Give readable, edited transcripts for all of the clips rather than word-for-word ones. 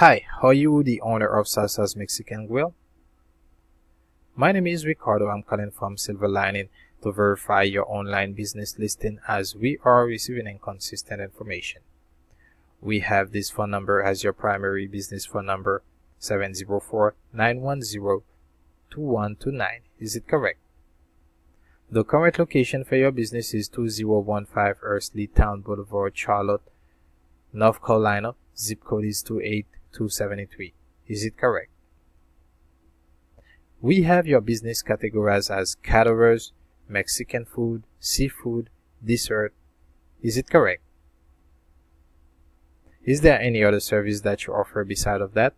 Hi, are you the owner of Salsa's Mexican Grill? My name is Ricardo. I'm calling from Silver Lining to verify your online business listing as we are receiving inconsistent information. We have this phone number as your primary business phone number 704-910-2129. Is it correct? The current location for your business is 2015 Earthly Town Boulevard, Charlotte, North Carolina. Zip code is 28273. Is it correct? We have your business categorized as caterers, Mexican food, seafood, dessert. Is it correct? Is there any other service that you offer beside of that?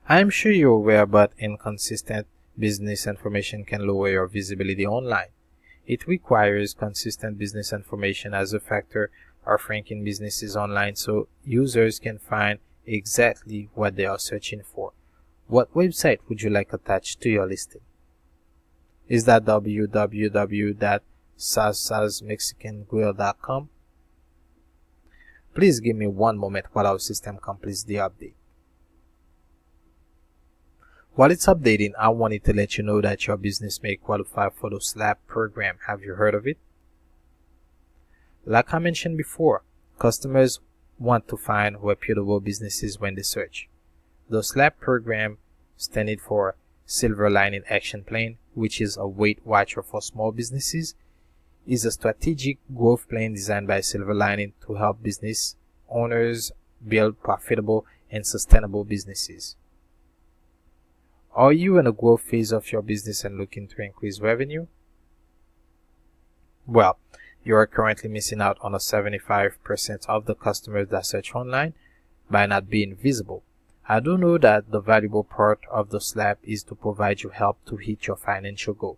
I am sure you're aware, but inconsistent business information can lower your visibility online. It requires consistent business information as a factor of ranking businesses online so users can find exactly what they are searching for. What website would you like attached to your listing? Is that www.salsasmexicangrill.com? Please give me one moment while our system completes the update. While it's updating, I wanted to let you know that your business may qualify for the SLAP program. Have you heard of it? Like I mentioned before, customers want to find reputable businesses when they search. The SLAP program, standing for Silver Lining Action Plan, which is a Weight Watcher for small businesses, is a strategic growth plan designed by Silver Lining to help business owners build profitable and sustainable businesses. Are you in a growth phase of your business and looking to increase revenue? Well, you are currently missing out on a 75% of the customers that search online by not being visible. I do know that the valuable part of the SLAP is to provide you help to hit your financial goal.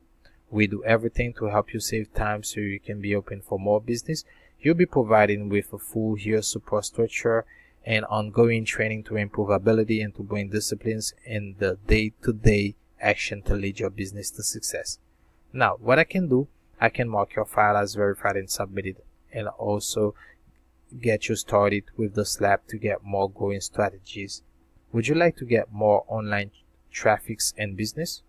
We do everything to help you save time so you can be open for more business. You'll be providing with a full year support structure and ongoing training to improve ability and to bring disciplines in the day-to-day action to lead your business to success. Now, what I can do, I can mark your file as verified and submitted, and also get you started with the SLAP to get more growing strategies. Would you like to get more online traffics and business?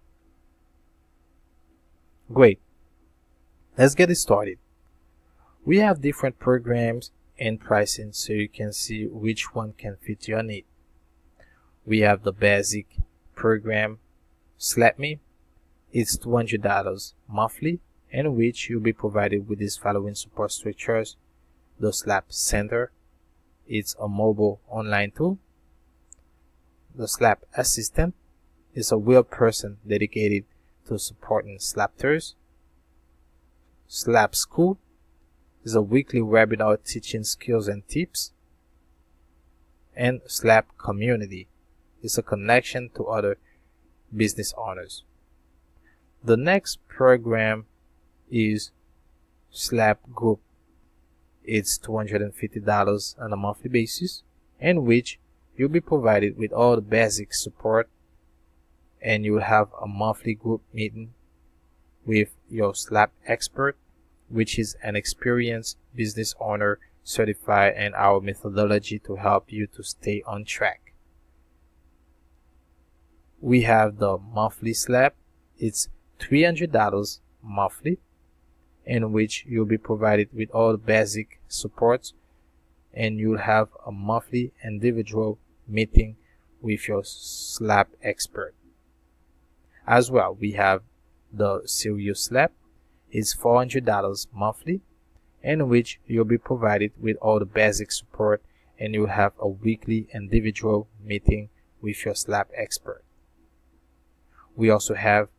Great. Let's get it started. We have different programs and pricing so you can see which one can fit your need. We have the basic program SLAP Me. It's $200 monthly, in which you'll be provided with these following support structures. The SLAP Center, it's a mobile online tool. The SLAP Assistant is a real person dedicated to supporting SLAPters. SLAP School is a weekly webinar teaching skills and tips. And SLAP Community is a connection to other business owners. The next program is SLAP Group. It's $250 on a monthly basis, in which you'll be provided with all the basic support, and you'll have a monthly group meeting with your SLAP expert, which is an experienced business owner certified in our methodology to help you to stay on track. We have the monthly SLAP. It's $300 monthly, in which you'll be provided with all the basic supports, and you'll have a monthly individual meeting with your SLAP expert. As well, we have the Serious SLAP. It's $400 monthly, in which you'll be provided with all the basic support, and you'll have a weekly individual meeting with your SLAP expert. We also have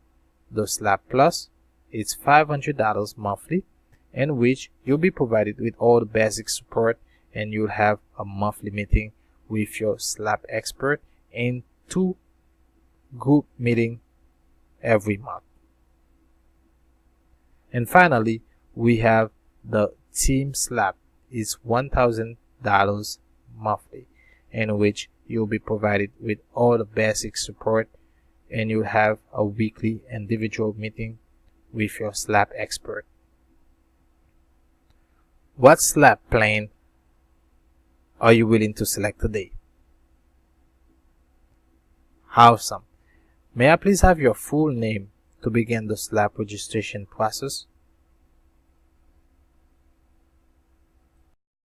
the SLAP Plus. It's $500 monthly, in which you'll be provided with all the basic support, and you'll have a monthly meeting with your SLAP expert and 2 group meetings every month. And finally, we have the Team SLAP. It's $1,000 monthly, in which you'll be provided with all the basic support, and you'll have a weekly individual meeting with your SLAP expert. What SLAP plan Are you willing to select today? Awesome. May I please have your full name to begin the SLAP registration process?